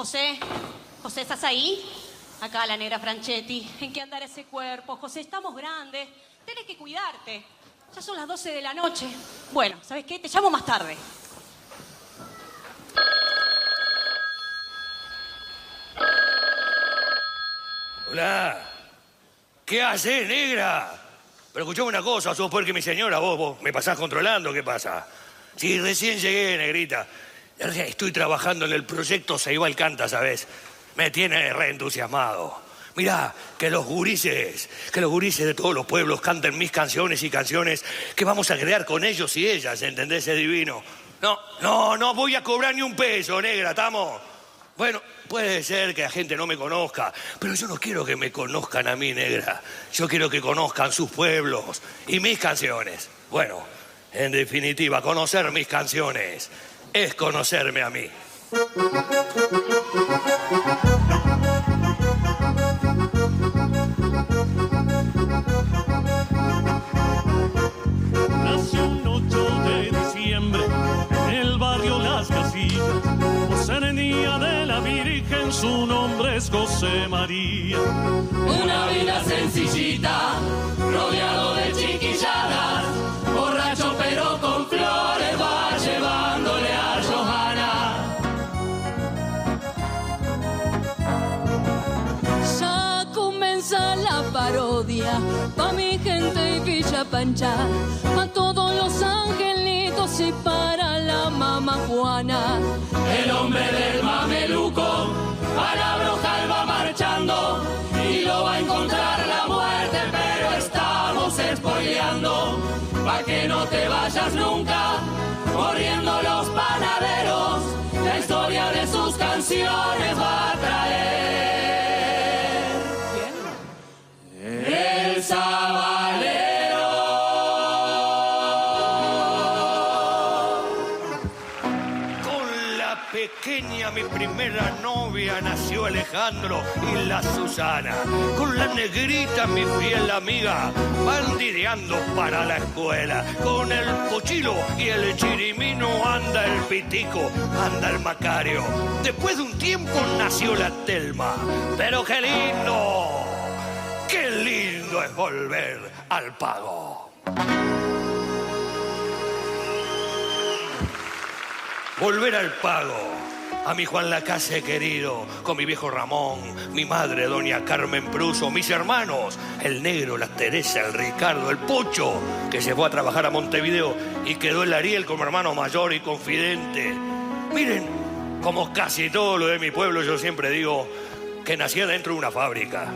José. José, ¿estás ahí? Acá la negra Franchetti. ¿En qué andar ese cuerpo? José, estamos grandes. Tenés que cuidarte. Ya son las 12 de la noche. Bueno, ¿sabes qué? Te llamo más tarde. Hola. ¿Qué haces, negra? Pero escuchame una cosa, sos peor que mi señora, vos me pasás controlando, ¿qué pasa? Sí, recién llegué, negrita. Estoy trabajando en el proyecto Ceibal Canta, ¿sabes? Me tiene reentusiasmado. Mirá, que los gurises de todos los pueblos canten mis canciones y canciones que vamos a crear con ellos y ellas, ¿entendés? Es divino. No voy a cobrar ni un peso, negra, ¿estamos? Bueno, puede ser que la gente no me conozca, pero yo no quiero que me conozcan a mí, negra. Yo quiero que conozcan sus pueblos y mis canciones. Bueno, en definitiva, conocer mis canciones es conocerme a mí. Nació un 8 de diciembre en el barrio Las Casillas. Serenía de la Virgen, su nombre es José María. Una vida sencillita, rodeado de chiquilladas, borracho pero con flores, va llevándole a Johanna. Ya comienza la parodia, pa' mi gente y Villa Pancha, pa' todos los angelitos y para la mamá Juana. El hombre del mameluco a la bruja él va marchando y lo va a encontrar la muerte, pero estamos spoileando pa' que no te vayas nunca, corriendo los panaderos, la historia de sus canciones va a traer. ¿Quién? El Sabalero. Pequeña, mi primera novia, nació Alejandro y la Susana. Con la negrita, mi fiel amiga, van dideando para la escuela. Con el Pochilo y el Chirimino anda el Pitico, anda el Macario. Después de un tiempo nació la Telma. Pero qué lindo es volver al pago. Volver al pago, a mi Juan Lacase querido, con mi viejo Ramón, mi madre doña Carmen Pruso, mis hermanos, el Negro, la Teresa, el Ricardo, el Pocho, que se fue a trabajar a Montevideo y quedó el Ariel como hermano mayor y confidente. Miren, como casi todo lo de mi pueblo, yo siempre digo que nacía dentro de una fábrica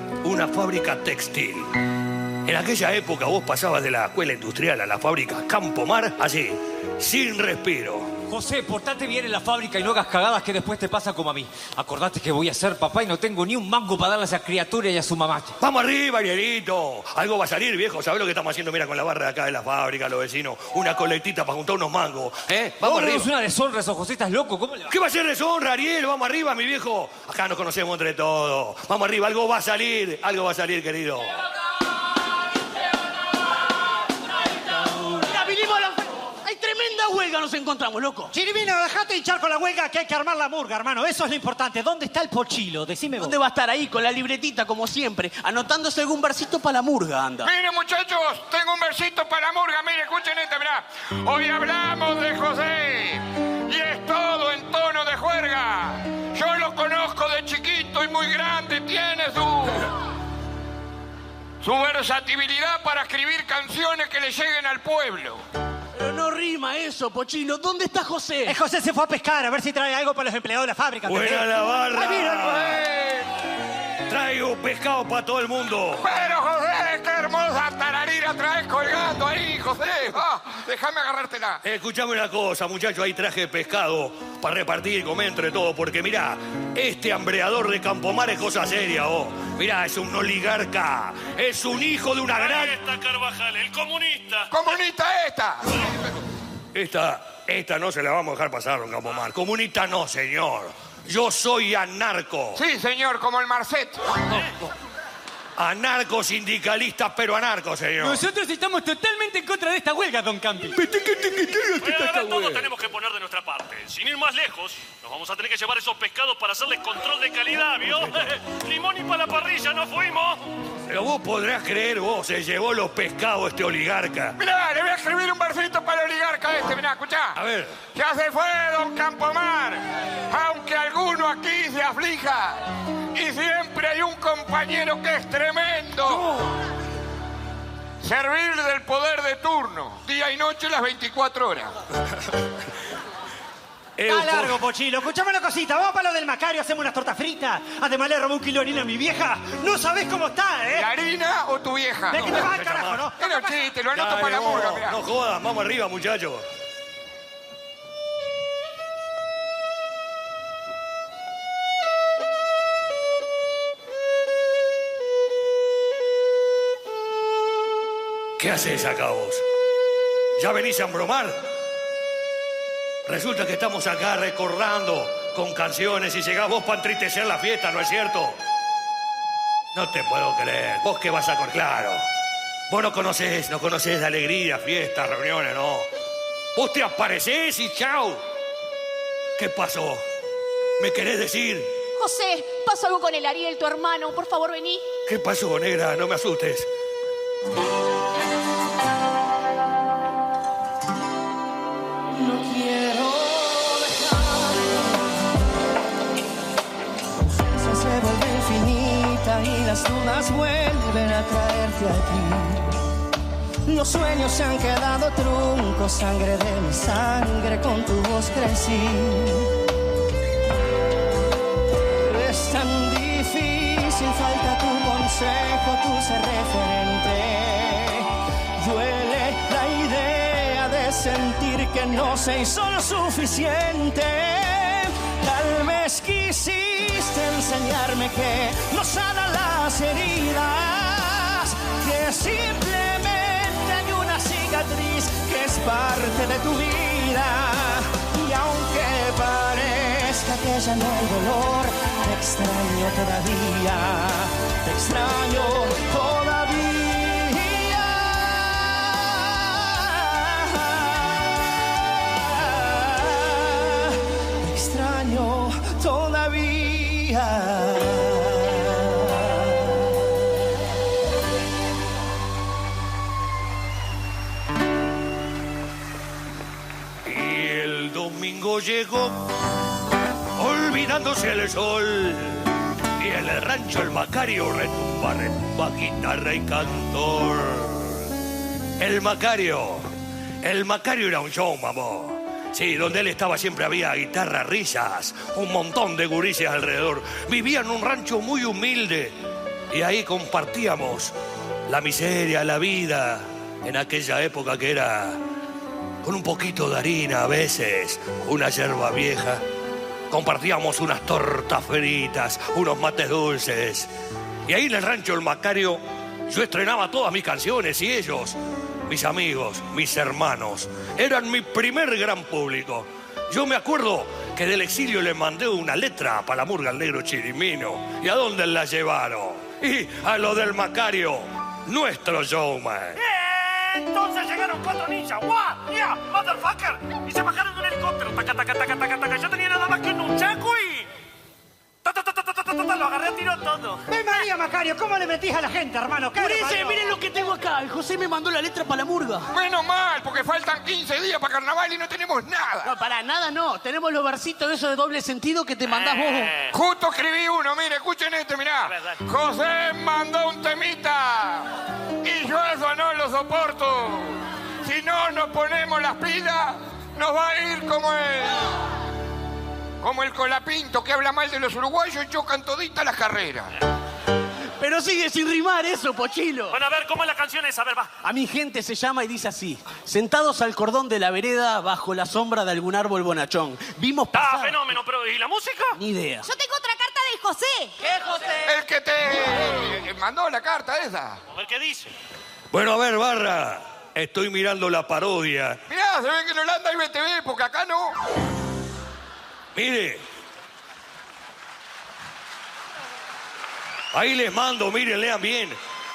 textil. En aquella época vos pasabas de la escuela industrial a la fábrica Campo Mar, así, sin respiro. José, portate bien en la fábrica y no hagas cagadas que después te pasa como a mí. Acordate que voy a ser papá y no tengo ni un mango para darle a esa criatura y a su mamá. ¡Vamos arriba, Arielito! Algo va a salir, viejo. ¿Sabés lo que estamos haciendo? Mira, con la barra de acá de la fábrica, los vecinos. Una colectita para juntar unos mangos. Vamos arriba. Es una deshonra eso, José. ¿Estás loco? ¿Cómo le va? ¿Qué va a ser deshonra, Ariel? Vamos arriba, mi viejo. Acá nos conocemos entre todos. Vamos arriba. Algo va a salir, querido. Tremenda huelga nos encontramos, loco. Chirimino, dejate hinchar con la huelga que hay que armar la murga, hermano. Eso es lo importante. ¿Dónde está el Pochilo? Decime vos. ¿Dónde va a estar ahí con la libretita, como siempre, anotándose algún versito para la murga, anda? Miren, muchachos, tengo un versito para la murga. Miren, escuchen esta, mirá. Hoy hablamos de José y es todo en tono de juerga. Yo lo conozco de chiquito y muy grande. Tiene su versatilidad para escribir canciones que le lleguen al pueblo. Pero no rima eso, Pochilo. ¿Dónde está José? José se fue a pescar, a ver si trae algo para los empleados de la fábrica. ¡Buena la barra! ¡Ay, mira! Traigo pescado para todo el mundo. Pero, José, qué hermosa tararira traes colgando ahí, José. Déjame agarrártela. Escuchame una cosa, muchachos. Ahí traje pescado para repartir y comer entre todos. Porque, mirá, este hambreador de Campomar es cosa seria, vos. Mirá, es un oligarca. Es un hijo de una gran... Ahí está Carvajal, el comunista. ¡Comunista esta! Esta no se la vamos a dejar pasar, don Campomar. Comunista no, señor. Yo soy anarco. Sí, señor, como el Marcet. Anarcosindicalistas, pero anarcos, señor. Nosotros estamos totalmente en contra de esta huelga, don Campi. Bueno, a ver, todos tenemos que poner de nuestra parte. Sin ir más lejos, nos vamos a tener que llevar esos pescados para hacerles control de calidad, ¿vio? Limón y para la parrilla, ¿no fuimos? Pero vos podrás creer, vos, se llevó los pescados este oligarca. Mirá, le voy a escribir un versito para el oligarca este, mirá, escuchá. A ver. Ya se fue don Campomar, aunque alguno aquí se aflija. Y siempre hay un compañero que es tremendo. Servir del poder de turno, día y noche las 24 horas. Está largo, Pochilo. Escuchame una cosita. Vamos para lo del Macario, hacemos unas tortas fritas. Además le robó 1 kilo de harina a mi vieja. No sabés cómo está, ¿eh? ¿La harina o tu vieja? ¿De qué te vas al carajo, no? Era un chiste, lo anoto Dale, para la vos, murga, mirá. no jodas, vamos arriba, muchachos. ¿Qué haces acá vos? ¿Ya venís a embromar? Resulta que estamos acá recordando con canciones y llegás vos para entristecer la fiesta, ¿no es cierto? No te puedo creer. ¿Vos qué vas a correr? Claro. Vos no conocés de alegría, fiestas, reuniones, no. Vos te aparecés y chau. ¿Qué pasó? ¿Me querés decir? José, pasa algo con el Ariel, tu hermano. Por favor, vení. ¿Qué pasó, negra? No me asustes. No quiero dejar. La se vuelve infinita y las dudas vuelven a traerte aquí. Los sueños se han quedado truncos, sangre de mi sangre, con tu voz crecí. Es tan difícil, falta tu consejo, tu ser referente. Duele la idea de sentir que no se hizo lo suficiente. Tal vez quisiste enseñarme que no sanan las heridas, que simplemente hay una cicatriz que es parte de tu vida. Y aunque parezca que ya no hay dolor, te extraño todavía, te extraño todavía. Te extraño todavía. Domingo llegó, olvidándose el sol, y en el rancho el Macario retumba guitarra y cantor. El Macario era un show, mamá. Sí, donde él estaba siempre había guitarra, risas, un montón de gurises alrededor. Vivía en un rancho muy humilde y ahí compartíamos la miseria, la vida, en aquella época que era con un poquito de harina a veces, una yerba vieja. Compartíamos unas tortas fritas, unos mates dulces. Y ahí en el rancho El Macario yo estrenaba todas mis canciones y ellos, mis amigos, mis hermanos, eran mi primer gran público. Yo me acuerdo que del exilio le mandé una letra para la murga al negro Chirimino. ¿Y a dónde la llevaron? Y a lo del Macario, nuestro showman. Entonces llegaron 4 ninjas. ¡What! ¡Yeah! ¡Motherfucker! Y se bajaron de un helicóptero. ¡Taca, taca, taca, taca, taca! Yo tenía nada más que un nunchaku y... ¡Ta, ta, ta, ta, ta, ta, ta! Lo agarré a tiro todo. ¡Ven María, Macario! ¿Cómo le metís a la gente, hermano? ¿Qué Urice, miren lo que tengo acá. El José me mandó la letra para la murga. Menos mal, porque faltan 15 días para carnaval y no tenemos nada. No, para nada no. Tenemos los versitos de esos de doble sentido que te mandás vos. Justo escribí uno, mire, escuchen este, mirá. José mandó un temita y yo eso no lo soporto. Si no nos ponemos las pilas, nos va a ir como el Colapinto, que habla mal de los uruguayos y chocan toditas las carreras. Pero sigue sin rimar eso, Pochilo. Bueno, a ver, ¿cómo es la canción esa? A ver, va. A mi gente se llama y dice así: sentados al cordón de la vereda, bajo la sombra de algún árbol bonachón, vimos pasar... Ah, fenómeno, pero ¿y la música? Ni idea. Yo tengo otra carta del José. ¿Qué, José? El que te mandó la carta esa. A ver qué dice. Bueno, a ver, Barra, estoy mirando la parodia. Mirá, se ve que en Holanda hay BTV, porque acá no. Mire. Ahí les mando, miren, lean bien,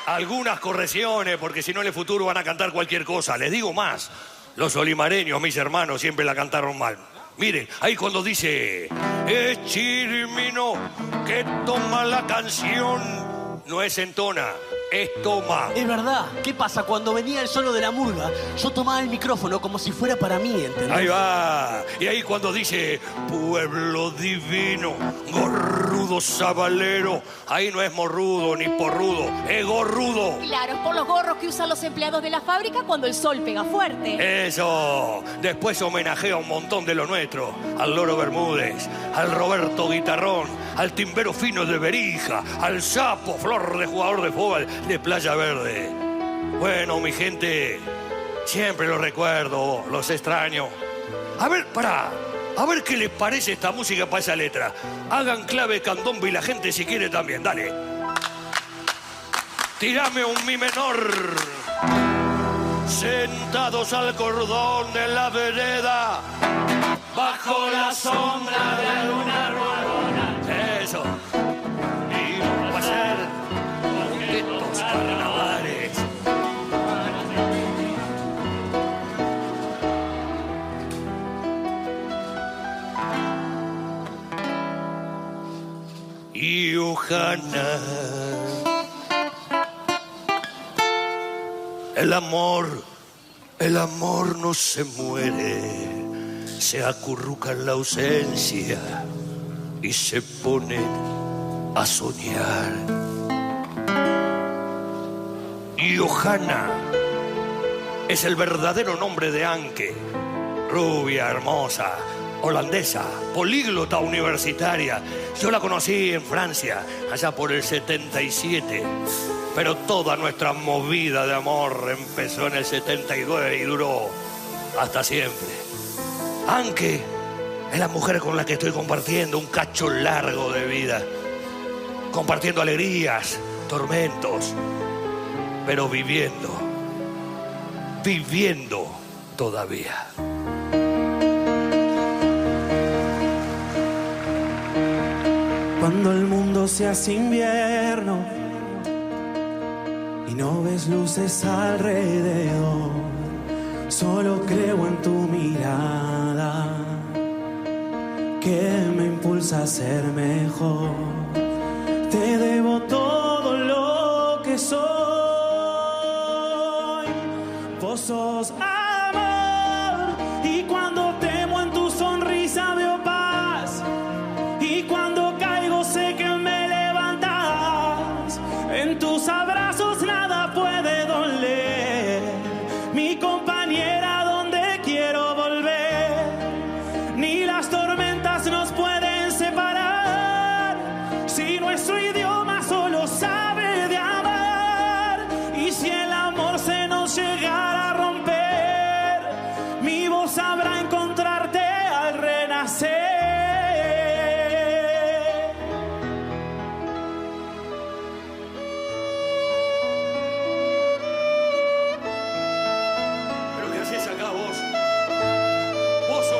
algunas correcciones, porque si no en el futuro van a cantar cualquier cosa. Les digo más, los olimareños, mis hermanos, siempre la cantaron mal. Miren, ahí cuando dice, es Chirmino que toma la canción, no es entona, es toma. Es verdad. ¿Qué pasa? Cuando venía el solo de la murga, yo tomaba el micrófono como si fuera para mí, ¿entendés? Ahí va. Y ahí cuando dice, pueblo divino, gorrudo sabalero, ahí no es morrudo ni porrudo, es gorrudo. Claro, es por los gorros que usan los empleados de la fábrica cuando el sol pega fuerte. Eso. Después homenajea a un montón de lo nuestro. Al Loro Bermúdez, al Roberto Guitarrón, al Timbero Fino de Berija, al Sapo, Flor de jugador de fútbol de Playa Verde. Bueno, mi gente, siempre los recuerdo, los extraño. A ver, pará. A ver qué les parece esta música para esa letra. Hagan clave candombe y la gente si quiere también. Dale. Tírame un mi menor. Sentados al cordón de la vereda, bajo la sombra de algún árbol. Eso. Y vamos a hacer estos carnavales. Y Ohana, el amor no se muere, se acurruca en la ausencia y se pone a soñar. Y Ohana es el verdadero nombre de Anke, rubia, hermosa, holandesa, políglota universitaria. Yo la conocí en Francia, allá por el 77. Pero toda nuestra movida de amor empezó en el 72 y duró hasta siempre. Anke es la mujer con la que estoy compartiendo un cacho largo de vida. Compartiendo alegrías, tormentos, pero viviendo todavía. Cuando el mundo se hace invierno y no ves luces alrededor, solo creo en tu mirada que me impulsa a ser mejor. Te debo todo lo que soy. Vos sos amor y cuando temo en tu sonrisa veo paz. Y cuando caigo sé que me levantas. En tus abrazos nada puede doler. Mi compañera, donde quiero volver. Ni las tormentas nos pueden separar. Si nuestro idioma solo sabe de amar. Y si el amor se nos llegara a romper, mi voz sabrá encontrarte al renacer.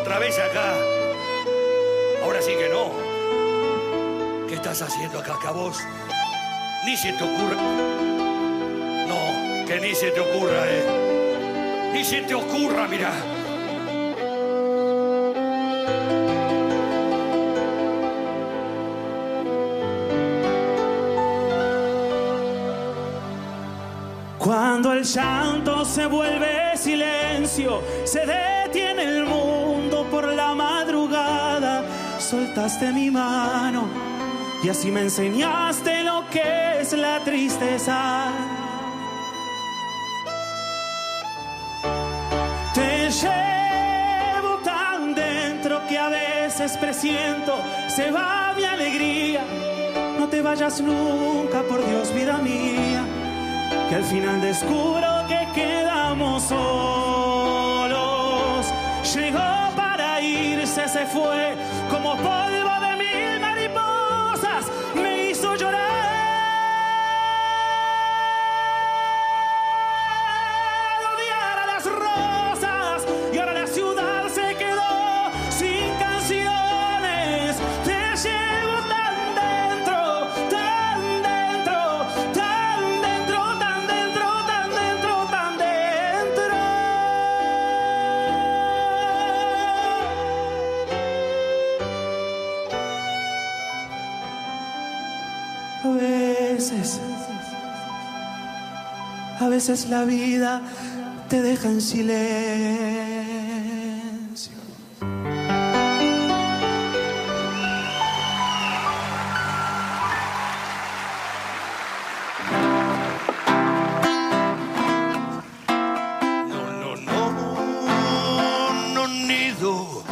Otra vez acá. Ahora sí que no. ¿Qué estás haciendo acá, vos? Ni se te ocurra. No, que ni se te ocurra, Ni se te ocurra, mirá. Cuando el llanto se vuelve silencio, se detiene el mundo por la madrugada. Soltaste mi mano y así me enseñaste lo que es la tristeza. Te llevo tan dentro que a veces presiento se va mi alegría. No te vayas nunca, por Dios, vida mía, que al final descubro que quedamos solos. Llegó para irse, se fue como polvo de mil mariposas. Me hizo llorar. Odiar a las rosas y ahora la ciudad se quedó sin canciones. Te llevo tan dentro A veces la vida te deja en silencio. No nido,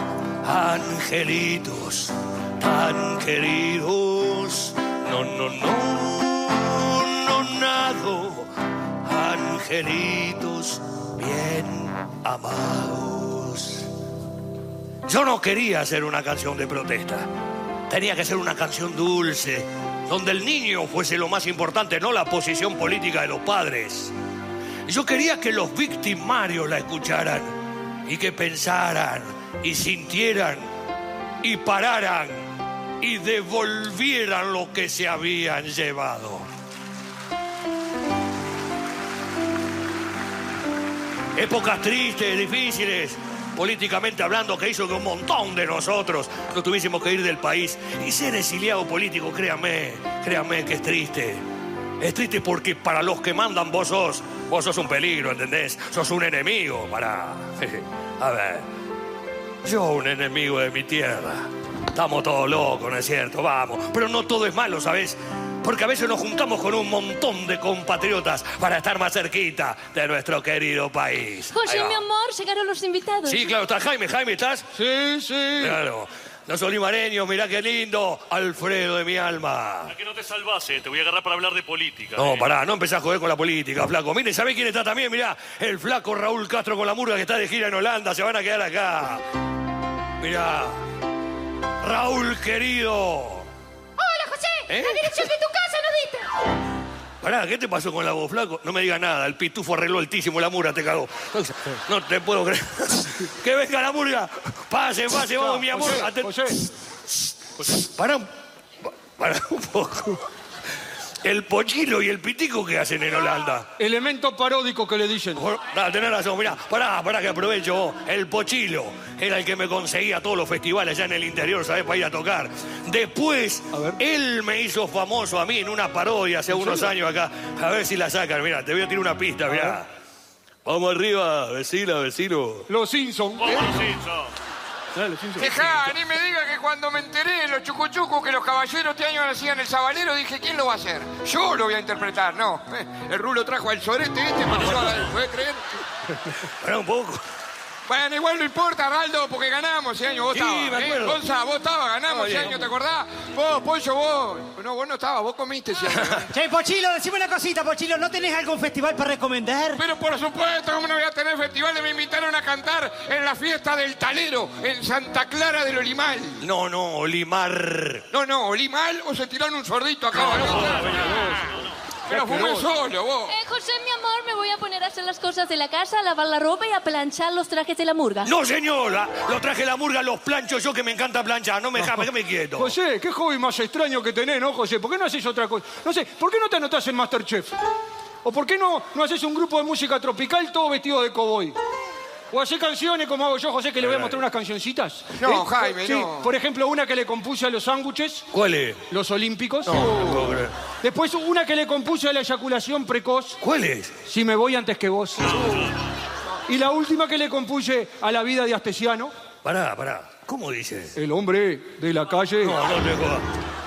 angelitos tan queridos. No nado, angelitos bien amados. Yo no quería hacer una canción de protesta. Tenía que ser una canción dulce, donde el niño fuese lo más importante, no la posición política de los padres. Yo quería que los victimarios la escucharan y que pensaran y sintieran y pararan y devolvieran lo que se habían llevado. Épocas tristes, difíciles, políticamente hablando, que hizo que un montón de nosotros nos tuviésemos que ir del país. Y ser exiliado político, créame que es triste. Es triste porque para los que mandan vos sos un peligro, ¿entendés? Sos un enemigo para... A ver, yo un enemigo de mi tierra. Estamos todos locos, ¿no es cierto? Vamos, pero no todo es malo, ¿sabes? Porque a veces nos juntamos con un montón de compatriotas para estar más cerquita de nuestro querido país. José, mi amor, llegaron los invitados. Sí, claro, está Jaime. Jaime, ¿estás? Sí. Claro. Los olimareños, mirá qué lindo. Alfredo de mi alma. A que no te salvase, te voy a agarrar para hablar de política. No, pará, no empezás a joder con la política, flaco. Miren, ¿sabés quién está también? Mirá, el flaco Raúl Castro con la murga que está de gira en Holanda. Se van a quedar acá. Mirá. Raúl, querido. Hola, José. ¿Eh? La dirección de tu casa nos diste. Pará, ¿qué te pasó con la voz, flaco? No me digas nada, el pitufo arregló altísimo, la murga te cagó. No te puedo creer. ¡Que venga la murga! Pase, vamos, mi amor. José. Pará un poco. El pochilo y el pitico, ¿qué hacen en Holanda? Elemento paródico que le dicen. Tenés razón, mirá, pará que aprovecho vos. El pochilo era el que me conseguía todos los festivales allá en el interior, ¿sabés? Para ir a tocar. Después, él me hizo famoso a mí en una parodia hace unos años acá. A ver si la sacan, mirá, te voy a tirar una pista, mirá. Vamos arriba, vecino. Los Simpsons. Dejá, ni me diga que cuando me enteré en los chucuchucos que los caballeros este año hacían el sabalero, dije, ¿quién lo va a hacer? Yo lo voy a interpretar, no. El Rulo trajo al sorete para que lo haga, ¿puedes creer? Pará un poco. Bueno, igual no importa, Raldo, porque ganamos ese año. Vos Sí, estabas, me acuerdo. Gonza, vos estabas, ganamos ese año, ¿te acordás? Vos, Pollo, vos. No, vos no estabas, vos comiste ese año. Che, Pochilo, decime una cosita, Pochilo. ¿No tenés algún festival para recomendar? Pero por supuesto, ¿cómo no voy a tener festivales? Me invitaron a cantar en la fiesta del Talero, en Santa Clara del Olimal. No, Olimar. No, Olimal o se tiraron un sordito acá. Pero fumé solo, vos. José, mi amor, me voy a poner a hacer las cosas de la casa, a lavar la ropa y a planchar los trajes de la murga. No, señora. Lo traje la murga, los plancho yo, que me encanta planchar. No me dejas, déjame quieto. José, qué hobby más extraño que tenés, ¿no, José? ¿Por qué no haces otra cosa? No sé, ¿por qué no te anotás en Masterchef? ¿O por qué no haces un grupo de música tropical todo vestido de cowboy? ¿O hacer canciones como hago yo, José, que le voy a mostrar unas cancioncitas? No, Jaime, sí, no. Por ejemplo, una que le compuse a los sándwiches. ¿Cuál es? Los olímpicos. No puedo creer. Después una que le compuse a la eyaculación precoz. ¿Cuál es? Si me voy antes que vos. Y la última que le compuse a la vida de Astesiano. Pará. ¿Cómo dice? El hombre de la calle. No te jodas.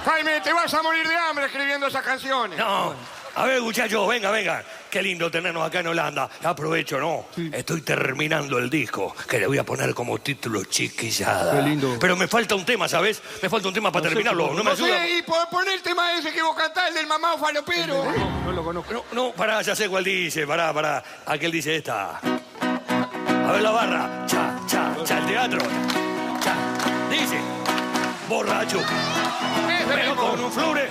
Jaime, te vas a morir de hambre escribiendo esas canciones. No. A ver, muchachos, venga. Qué lindo tenernos acá en Holanda. Aprovecho, ¿no? Sí. Estoy terminando el disco, que le voy a poner como título Chiquillada. Qué lindo. Pero me falta un tema, ¿sabes? Me falta un tema para terminarlo. ¿No me ayuda? Y poner el tema ese que vos cantás, el del mamá falopero. No lo conozco. No, pará, ya sé cuál dice. Pará. Aquel dice esta. A ver la barra. Cha, el teatro. Cha. Dice. Borracho. Pero con un flore.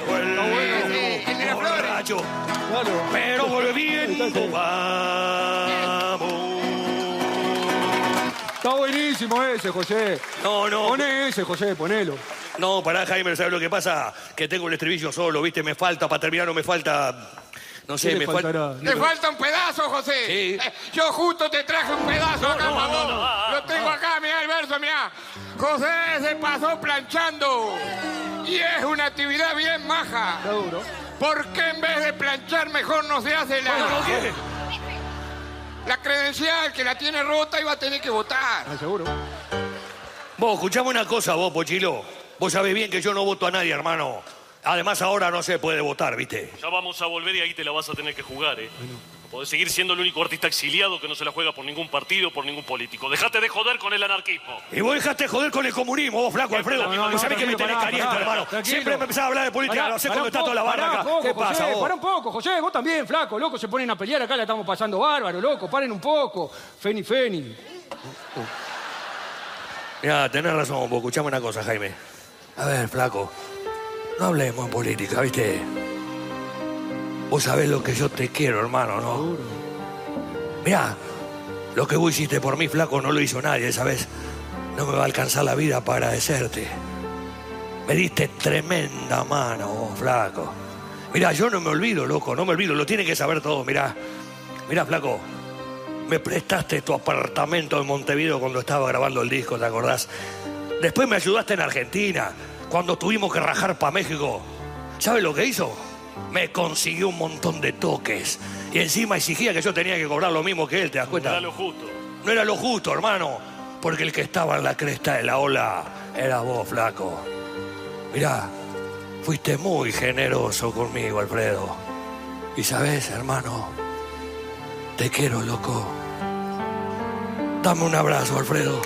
El de las flores. Borracho. Pero volviendo vamos. Está buenísimo ese, José. No. Poné ese, José, ponelo. No, pará, Jaime, ¿sabes lo que pasa? Que tengo el estribillo solo, ¿viste? Me falta, para terminar no me falta... No sé, me falta... ¿Te falta un pedazo, José? Sí. Yo justo te traje un pedazo acá para vos. Lo tengo acá, mirá el verso, mirá. José se pasó planchando. Y es una actividad bien maja. Está duro. ¿Por qué en vez de planchar mejor no se hace la... ¿Qué? la credencial, que la tiene rota y va a tener que votar. Seguro. Vos, escuchame una cosa, vos, Pochilo. Vos sabés bien que yo no voto a nadie, hermano. Además, ahora no se puede votar, ¿viste? Ya vamos a volver y ahí te la vas a tener que jugar, ¿eh? No podés seguir siendo el único artista exiliado que no se la juega por ningún partido, por ningún político. Dejate de joder con el anarquismo. Y vos dejaste de joder con el comunismo, vos, flaco Alfredo. Vos sabés que me tenés caliente, hermano. Siempre me empezás a hablar de política, no sé cuándo está toda la barra acá. ¿Qué pasa, vos? Pará un poco, José, vos también, flaco, loco, se ponen a pelear acá, la estamos pasando bárbaro, loco, paren un poco. Feni. Mirá, tenés razón, vos, escuchame una cosa, Jaime. A ver, flaco, no hablemos de política, ¿viste? Vos sabés lo que yo te quiero, hermano, ¿no? Mirá, lo que vos hiciste por mí, flaco, no lo hizo nadie, ¿sabes? No me va a alcanzar la vida para agradecerte. Me diste tremenda mano, vos, flaco. Mirá, yo no me olvido, loco, no me olvido, lo tienen que saber todo, mirá. Mirá, flaco, me prestaste tu apartamento en Montevideo cuando estaba grabando el disco, ¿te acordás? Después me ayudaste en Argentina, cuando tuvimos que rajar para México. ¿Sabes lo que hizo? Me consiguió un montón de toques. Y encima exigía que yo tenía que cobrar lo mismo que él, ¿te das cuenta? No era lo justo. No era lo justo, hermano. Porque el que estaba en la cresta de la ola era vos, flaco. Mirá, fuiste muy generoso conmigo, Alfredo. Y sabés, hermano, te quiero, loco. Dame un abrazo, Alfredo.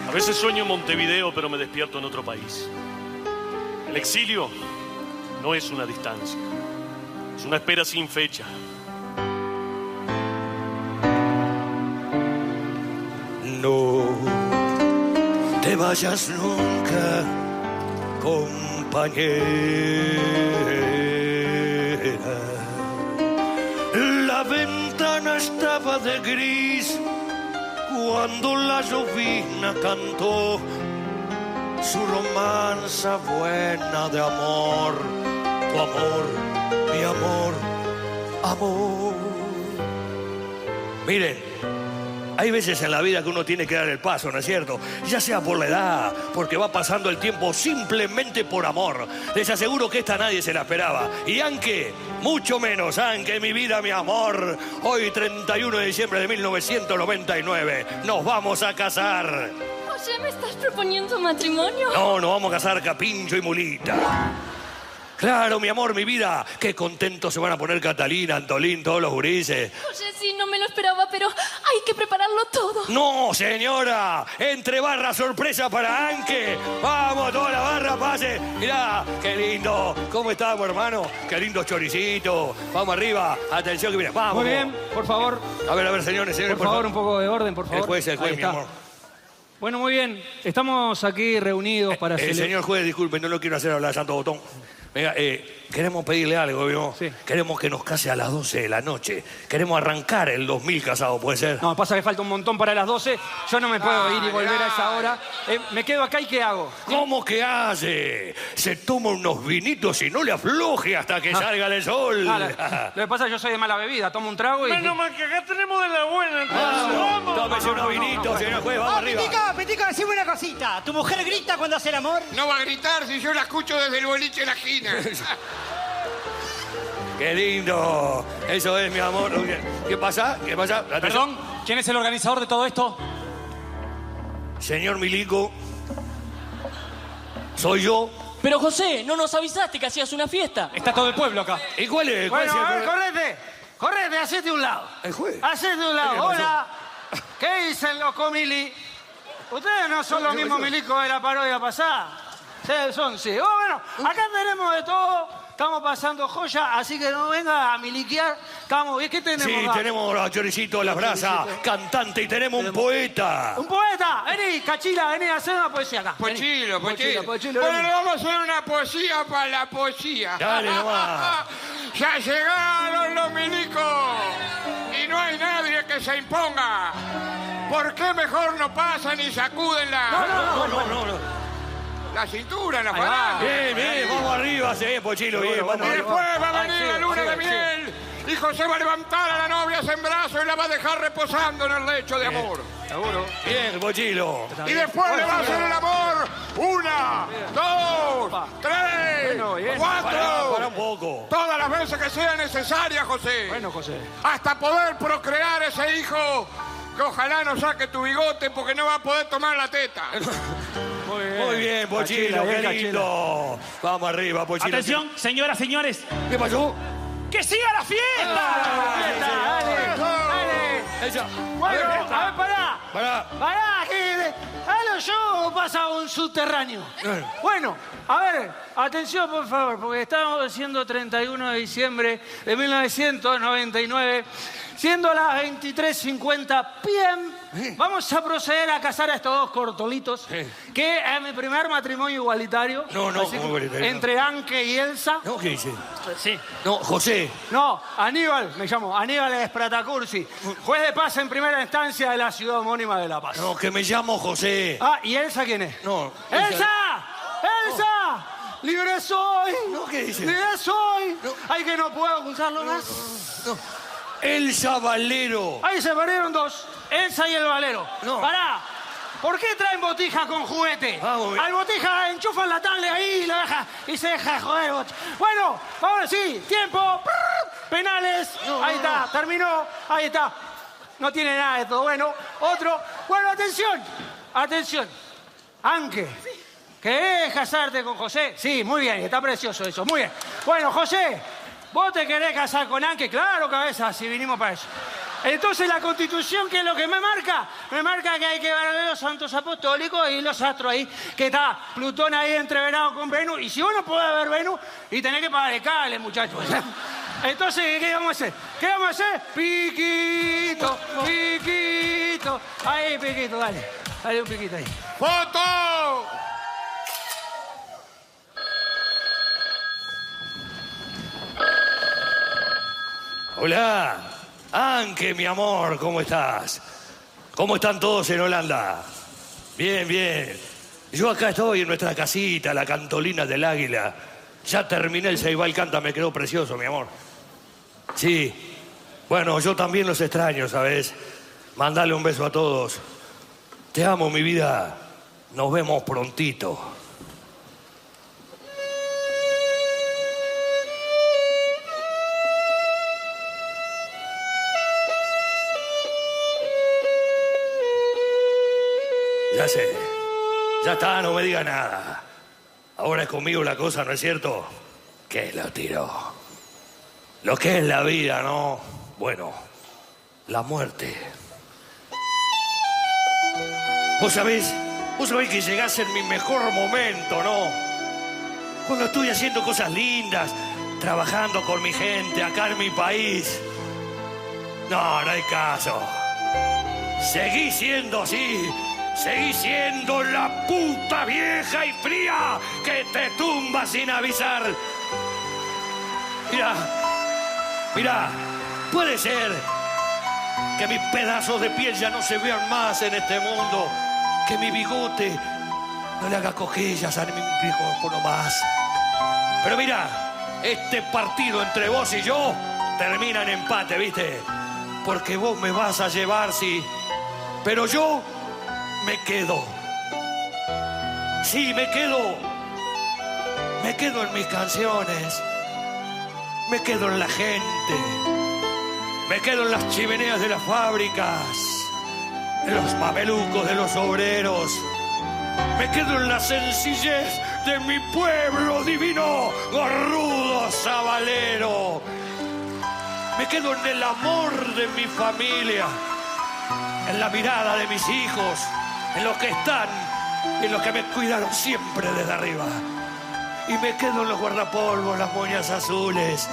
A veces sueño en Montevideo, pero me despierto en otro país. El exilio no es una distancia, es una espera sin fecha. No te vayas nunca, compañera. La ventana estaba de gris cuando la llovizna cantó su romanza buena de amor. Tu amor, mi amor, amor. Miren, hay veces en la vida que uno tiene que dar el paso, ¿no es cierto? Ya sea por la edad, porque va pasando el tiempo simplemente por amor. Les aseguro que esta nadie se la esperaba. Y aunque, mucho menos, aunque mi vida, mi amor, hoy 31 de diciembre de 1999, nos vamos a casar. Oye, ¿me estás proponiendo matrimonio? No, nos vamos a casar Capincho y Mulita. Claro, mi amor, mi vida. Qué contentos se van a poner Catalina, Antolín, todos los gurises. Oye, sí, no me lo esperaba, pero hay que prepararlo todo. No, señora. Entre barra sorpresa para Anque. Vamos, toda la barra, pase. Mirá, qué lindo. ¿Cómo estamos, hermano? Qué lindo choricito. Vamos arriba. Atención que viene. Vamos. Muy bien, por favor. A ver, señores, Por favor, un poco de orden, por favor. El juez, Ahí mi está. amor. Bueno, muy bien. Estamos aquí reunidos para El señor juez, disculpe, no lo quiero hacer hablar Santo Botón. Venga, queremos pedirle algo, ¿vio? Sí. Queremos que nos case a las 12 de la noche. Queremos arrancar el 2000 casado, ¿puede ser? No, pasa que falta un montón para las 12. Yo no me puedo ir y volver a esa hora. Me quedo acá y ¿qué hago? ¿Cómo que hace? Se toma unos vinitos y no le afloje hasta que salga el sol. Lo que pasa es que yo soy de mala bebida. Tomo un trago y... Menos mal que acá tenemos de la buena. Vamos, tómese unos vinitos, señor juez, vamos arriba. Petico, decime una cosita. ¿Tu mujer grita cuando hace el amor? No va a gritar si yo la escucho desde el boliche de la esquina. ¡Qué lindo! Eso es, mi amor. ¿Qué pasa? ¿Qué pasa? Perdón, ¿quién es el organizador de todo esto? Señor Milico, soy yo. Pero José, no nos avisaste que hacías una fiesta. Está todo el pueblo acá. ¿Y cuál es? Bueno, ¿Cuál es a el ver, problema? correte, hacete un lado. ¿El juez? Hacete un ¿Qué lado. pasó? Hola. ¿Qué dicen los comili? Ustedes no son los mismos milicos de la parodia pasada. Sí. Oh, bueno, acá tenemos de todo. Estamos pasando joya, así que no venga a miliquear. Estamos bien. ¿Qué tenemos? Sí, tenemos los choricitos, las brasas, cantante y tenemos un poeta. ¡Un poeta! Vení, Cachila, vení a hacer una poesía acá. Pochilo. Pochilo, Bueno, le vamos a hacer una poesía para la poesía. Dale nomás. Ya llegaron los milicos y no hay nadie que se imponga. ¿Por qué mejor no pasan y sacuden No. la cintura, la falange? Bien, vamos arriba, sí, Pochilo, bien, vamos Y arriba. después va a venir la luna de miel y José va a levantar a la novia en brazos y la va a dejar reposando en el lecho de amor. Seguro. Bien, Pochilo. Y después le va a hacer el amor. 1, 2, 3, voy, ¿eh? 4. Para un poco. Todas las veces que sea necesaria, José. Bueno, José. Hasta poder procrear ese hijo que ojalá no saque tu bigote porque no va a poder tomar la teta. Muy bien, Pochino, Cachila, qué lindo. Vamos arriba, Pochino. Atención, señoras, señores. ¿Qué pasó? ¡Que siga la fiesta! Ella. Bueno, a ver, pará. Pará. Que a los shows pasa un subterráneo. Bueno, a ver, atención por favor, porque estamos haciendo 31 de diciembre de 1999, siendo las 23:50 p.m., vamos a proceder a casar a estos dos cortolitos, que es mi primer matrimonio igualitario. No, así que, igualitario. entre Anke y Elsa. No, ¿qué dice? Sí. No, José. No, Aníbal, me llamo Aníbal Espratacursi, juez de paz en primera instancia de la ciudad homónima de La Paz. No, que me llamo José. Ah, ¿y Elsa quién es? No. ¡Elsa! ¡Elsa! ¡Libre soy! No, ¿qué dice? ¡Libre soy! No. ¡Ay, que no puedo ocultarlo más! No. Elsa Valero. Ahí se perdieron dos. Elsa y el Valero. No. Pará. ¿Por qué traen botija con juguete? Al botija enchufan la tablet ahí y lo deja y se deja joder. Bueno, ahora sí, tiempo. Penales. Ahí está, terminó. Ahí está. No tiene nada de todo. Bueno, otro. Bueno, atención. Atención. Anke. ¿Querés casarte con José? Sí, muy bien, está precioso eso. Muy bien. Bueno, José, ¿vos te querés casar con Anke? Claro, cabeza, si vinimos para eso. Entonces la Constitución, ¿qué es lo que me marca? Me marca que hay que ver los santos apostólicos y los astros ahí, que está Plutón ahí entreverado con Venus. Y si vos no podés ver Venus, y tenés que pagar el cable, muchachos. Entonces, ¿qué vamos a hacer? ¿Qué vamos a hacer? Piquito, piquito. Ahí, piquito, dale. Dale un piquito ahí. ¡Foto! Hola. Anke, mi amor, ¿cómo estás? ¿Cómo están todos en Holanda? Bien, bien. Yo acá estoy en nuestra casita, la Cantolina del Águila. Ya terminé el Ceibal Canta, me quedó precioso, mi amor. Sí. Bueno, yo también los extraño, ¿sabes? Mandale un beso a todos. Te amo, mi vida. Nos vemos prontito. Ya sé. Ya está, no me diga nada. Ahora es conmigo la cosa, ¿no es cierto? Que lo tiró. Lo que es la vida, ¿no? Bueno, la muerte. Vos sabés que llegás en mi mejor momento, ¿no? Cuando estoy haciendo cosas lindas, trabajando con mi gente acá en mi país. No, no hay caso. Seguí siendo así. Seguí siendo la puta vieja y fría que te tumba sin avisar. Mira, puede ser que mis pedazos de piel ya no se vean más en este mundo, que mi bigote no le haga cosquillas a mi micrófono más. Pero mira, este partido entre vos y yo termina en empate, ¿viste? Porque vos me vas a llevar, sí, pero yo me quedo. Sí, me quedo. Me quedo en mis canciones. Me quedo en la gente. Me quedo en las chimeneas de las fábricas. En los mamelucos de los obreros. Me quedo en la sencillez de mi pueblo divino, gorrudo sabalero. Me quedo en el amor de mi familia. En la mirada de mis hijos. En los que están y en los que me cuidaron siempre desde arriba. Y me quedo en los guardapolvos, las moñas azules,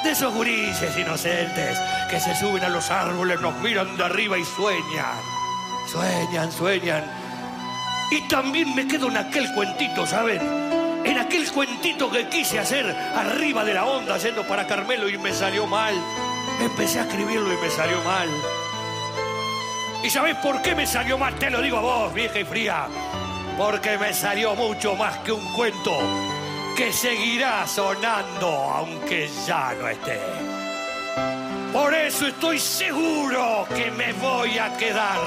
de esos gurises inocentes que se suben a los árboles, nos miran de arriba y sueñan. Sueñan. Y también me quedo en aquel cuentito, ¿saben? En aquel cuentito que quise hacer arriba de la onda yendo para Carmelo y me salió mal. Empecé a escribirlo y me salió mal. ¿Y sabés por qué me salió mal? Te lo digo a vos, vieja y fría. Porque me salió mucho más que un cuento que seguirá sonando aunque ya no esté. Por eso estoy seguro que me voy a quedar.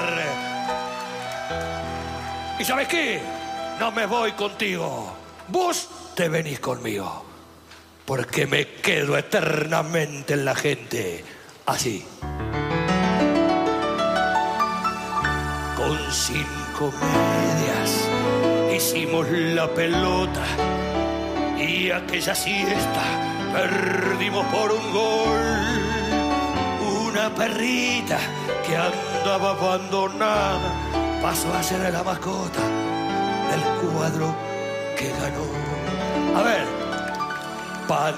¿Y sabés qué? No me voy contigo. Vos te venís conmigo. porque me quedo eternamente en la gente. Así. Con 5 medias hicimos la pelota y aquella siesta perdimos por un gol. Una perrita que andaba abandonada pasó a ser la mascota del cuadro que ganó. A ver, Pan,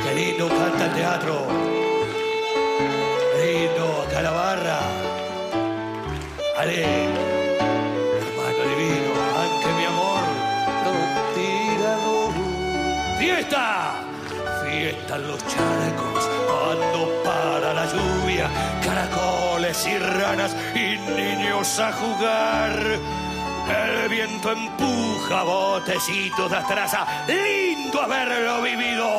qué lindo canta el teatro, qué lindo acá la barra. Ale, hermano divino, aunque mi amor lo tira. ¡Fiesta! Fiesta en los charcos, cuando para la lluvia, caracoles y ranas y niños a jugar. El viento empuja botecitos de astraza, lindo haberlo vivido,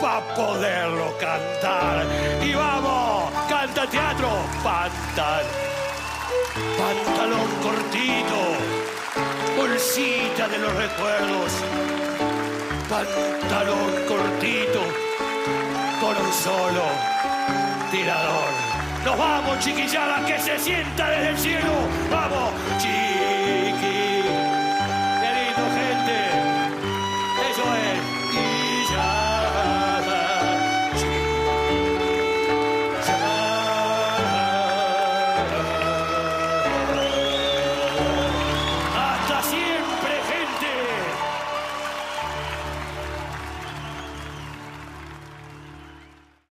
pa' poderlo cantar. Y vamos, canta teatro, pantalón cortito, bolsita de los recuerdos, pantalón cortito, con un solo tirador. Nos vamos, chiquillada, que se sienta desde el cielo. Vamos, chiquillada.